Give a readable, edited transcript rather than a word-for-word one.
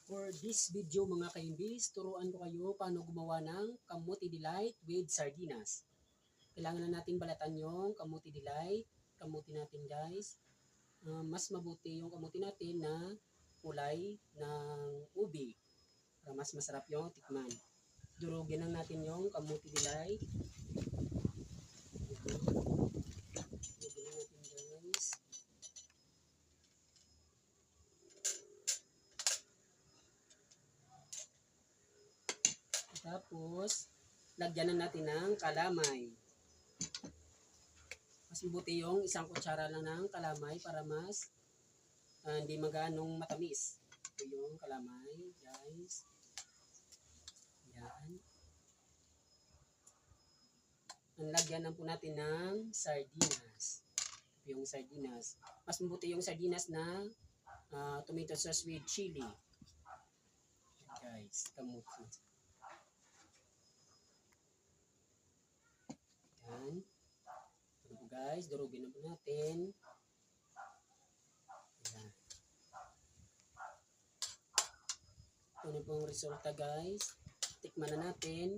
For this video mga kaimbis, turuan ko kayo paano gumawa ng kamuti delight with sardinas. Kailangan na natin balatan yung kamuti delight. Kamuti natin guys. Mas mabuti yung kamuti natin na kulay ng ubi. Para mas masarap yung tikman. Durugin lang natin yung kamuti delight. Durugin lang natin guys. Tapos, lagyan na natin ng kalamay. Mas mabuti yung isang kutsara lang ng kalamay para mas hindi maganong matamis. Ito yung kalamay, guys. Yan. Lagyan na po natin ng sardinas. Ito yung sardinas. Mas mabuti yung sardinas na tomato sauce with chili. Yan, guys, kamuti. Yan. Ito po guys, durugin na po natin. Yan. Ito na po ang resulta guys. Tikman na natin.